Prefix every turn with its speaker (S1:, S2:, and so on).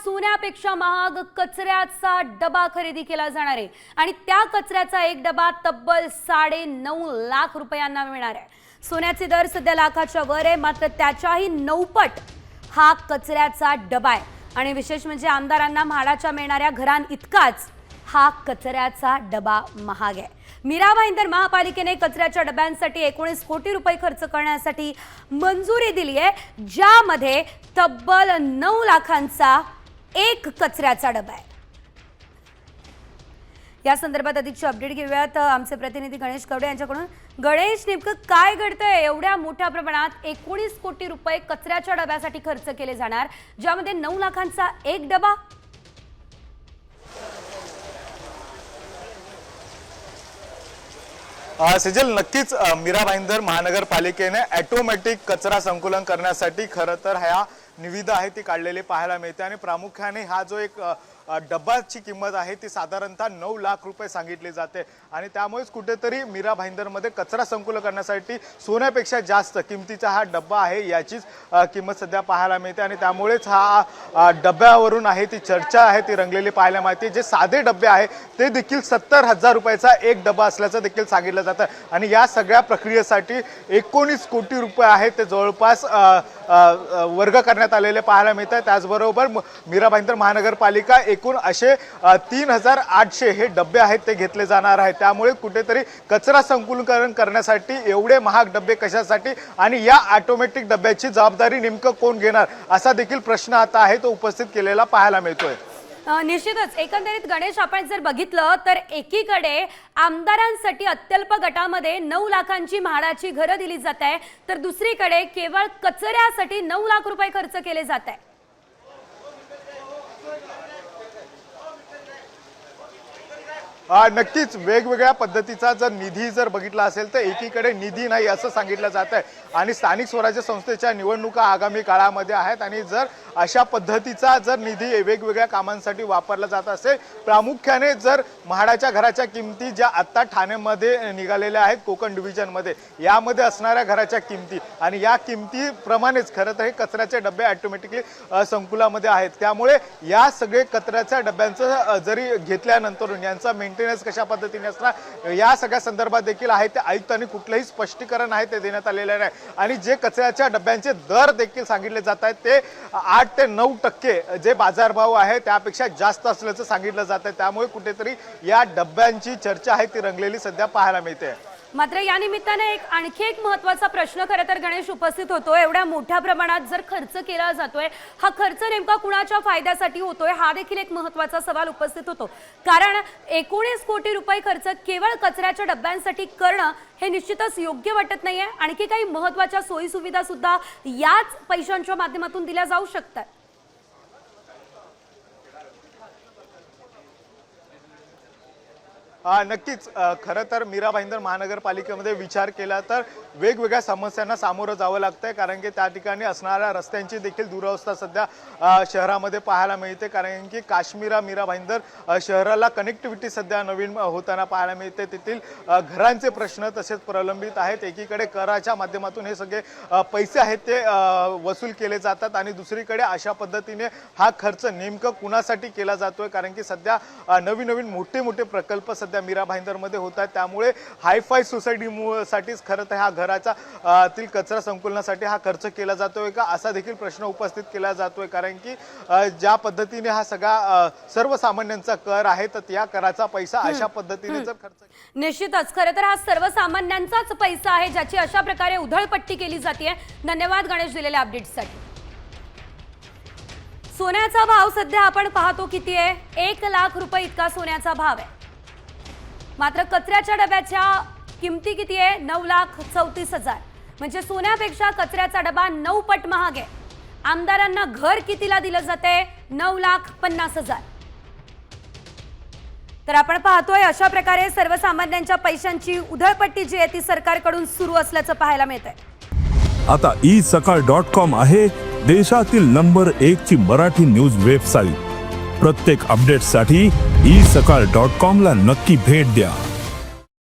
S1: सोन्यापेक्षा महाग कचऱ्याचा डबा खरेदी केला जाणार आहे आणि त्या कचऱ्याचा एक डबा तब्बल 9.5 लाख रुपयांना मिळणार आहे। सोन्याचे दर सध्या लाखाच्या वर आहे, मात्र त्याच्याही 9 पट हा कचऱ्याचा डबा आहे आणि विशेष म्हणजे आमदारांना म्हाडाच्या मिळणाऱ्या घरांइतकाच हा कचऱ्याचा डबा महाग आहे। मीरा भाईंदर महापालिकेने कचऱ्याच्या डब्यांसाठी 19 कोटी रुपये खर्च करण्यासाठी मंजुरी दिली आहे, ज्यामध्ये तब्बल 9 लाखांचा एक कचऱ्याचा डबा आहे। या संदर्भात अधिकची अपडेट घेऊयात आमचे प्रतिनिधी गणेश कवडे यांच्याकडून। गणेश, नेमकं काय घडतंय? एवढ्या मोठ्या प्रमाणात 19 कोटी रुपये कचऱ्याच्या डब्यासाठी खर्च केले जाणार, ज्यामध्ये 9 लाखांचा एक डबा।
S2: सेजल, नक्कीच मीरा भाईंदर महानगरपालिकेने ऑटोमॅटिक कचरा संकलन करण्यासाठी खरं तर ह्या निविदा आहे ती काढलेली पाहायला मिळते आणि प्रामुख्याने हा जो एक डब्याची किंमत आहे ती साधारणतः 9 लाख रुपये सांगितली जाते आणि त्यामुळेच कुठेतरी मीरा भाईंदरमध्ये कचरा संकलन करण्यासाठी सोन्यापेक्षा जास्त किमतीचा हा डब्बा आहे याचीच किंमत सध्या पाहायला मिळते आणि त्यामुळेच हा डब्यावरून आहे ती चर्चा आहे ती रंगलेली पाहायला मिळते। जे साधे डबे आहे ते देखील 70,000 रुपयाचा एक डबा असल्याचं देखील सांगितलं जातं आणि या सगळ्या प्रक्रियेसाठी 19 कोटी रुपये आहे ते जवळपास वर्ग करण्यात आलेले पाहायला मिळतात। त्याचबरोबर मीरा भाईंदर महानगरपालिका एकूण असे 3800 हे डबे आहेत ते घेतले जाणार आहेत। त्यामुळे कुठेतरी कचरा संकलन करण्यासाठी एवढे महाग डबे कशासाठी आणि या ऑटोमॅटिक डब्याची जबाबदारी नेमकं कोण घेणार असा देखील प्रश्न आता आहे तो उपस्थित केलेला पाहायला मिळतोय।
S1: निश्चितच एकंदरीत गणेश, आपण जर बघितलं तर एकीकडे आमदारांसाठी अत्यल्प गटामध्ये 9 लाखांची म्हाडाची घरं दिली जात आहे, तर दुसरीकडे केवळ कचऱ्यासाठी 9 लाख रुपये खर्च केले जात आहे।
S2: नक्कीच वेगवेगळ्या पद्धतीचा जर निधी जर बघितला असेल तर एकीकडे निधी नाही असं सांगितलं जात आहे आणि स्थानिक स्वराज्य संस्थेच्या निवडणुका आगामी काळामध्ये आहेत आणि जर अशा पद्धतीचा जर निधी वेगवेगळ्या कामांसाठी वापरला जात असेल, प्रामुख्याने जर म्हाडाच्या घराच्या किमती ज्या आत्ता ठाण्यामध्ये निघालेल्या आहेत कोकण डिव्हिजनमध्ये, यामध्ये असणाऱ्या घराच्या किमती आणि या किमतीप्रमाणेच खरं तर हे कचऱ्याचे डबे ऑटोमॅटिकली संकुलामध्ये आहेत। त्यामुळे या सगळे कचऱ्याच्या डब्यांचं जरी घेतल्यानंतर यांचा मेंटेनन्स कशा पद्धतीने असणार या सगळ्या संदर्भात देखील आहे ते आयुक्तांनी कुठलंही स्पष्टीकरण आहे ते देण्यात आलेलं नाही आणि जे कचऱ्याच्या डब्यांचे दर देखील सांगितले जात आहेत ते 8 ते 9% जे बाजारभाव आहे त्यापेक्षा जास्त असल्याचं सांगितलं जात आहे। त्यामुळे कुठेतरी या डब्यांची चर्चा आहे ती रंगलेली सध्या पाहायला मिळते।
S1: मात्र या निमित्ताने आणखी एक महत्त्वाचा प्रश्न खरं तर गणेश उपस्थित होतो। एवढ्या मोठ्या प्रमाणात जर खर्च केला जातोय, हा खर्च नेमका कुणाच्या फायद्यासाठी होतोय हा देखील एक महत्त्वाचा सवाल उपस्थित होतो। कारण 19 कोटी रुपये खर्च केवळ कचऱ्याच्या डब्यांसाठी करणं हे निश्चितच योग्य वाटत नाहीये। आणखी काही महत्त्वाच्या सोयी सुविधा सुद्धा याच पैशांच्या माध्यमातून दिल्या जाऊ शकतात।
S2: नक्कीच खरं तर मीरा भाईंदर महानगरपालिकेमध्ये विचार केला तर वेगवेगळ्या समस्यांना सामोरं जावं लागतंय, कारण की त्या ठिकाणी असणाऱ्या रस्त्यांची देखील दुरवस्था सध्या शहरामध्ये पाहायला मिळते। कारण की काश्मीरा मीरा भाईंदर शहराला कनेक्टिव्हिटी सध्या नवीन होताना पाहायला मिळते। तेथील घरांचे प्रश्न तसेच प्रलंबित आहेत। एकीकडे कराच्या माध्यमातून हे सगळे पैसे आहेत ते वसूल केले जातात आणि दुसरीकडे अशा पद्धतीने हा खर्च नेमकं कुणासाठी केला जातोय, कारण की सध्या नवीन नवीन मोठे मोठे प्रकल्प सध्या मीरा भाईंदरमध्ये होत आहेत। त्यामुळे हायफाय सोसायटीसाठीच खरं तर हा घराचा तील कचरा संकुलनासाठी हा खर्च केला जातोय का असा देखील प्रश्न उपस्थित केला जातोय, कारण की ज्या पद्धतीने हा सगळा सर्वसामान्यांचा कर आहे तर त्या कराचा पैसा अशा पद्धतीने जर खर्च
S1: निश्चितच खरं तर हा सर्वसामान्यांचाच पैसा आहे ज्याची अशा प्रकारे उधळपट्टी केली जाते। धन्यवाद गणेश दिलेल्या अपडेट्ससाठी। सोन्याचा भाव सध्या आपण पाहतो किती आहे, 1 लाख रुपये इतका सोन्याचा भाव आहे, मात्र कचऱ्याच्या डब्याच्या किमती किती आहे, 9,34,000। म्हणजे सोन्यापेक्षा कचऱ्याचा डबा 9 पट महाग आहे। आमदारांना घर कितीला दिलं जाते, 9,50,000। तर आपण पाहतोय अशा प्रकारे सर्वसामान्यांच्या पैशांची उधळपट्टी जी आहे ती सरकारकडून सुरू असल्याचं पाहायला मिळतंय।
S3: आता isakal.com आहे देशातील नंबर 1 ची मराठी न्यूज वेबसाईट। प्रत्येक अपडेटसाठी isakal.com ला नक्की भेट द्या।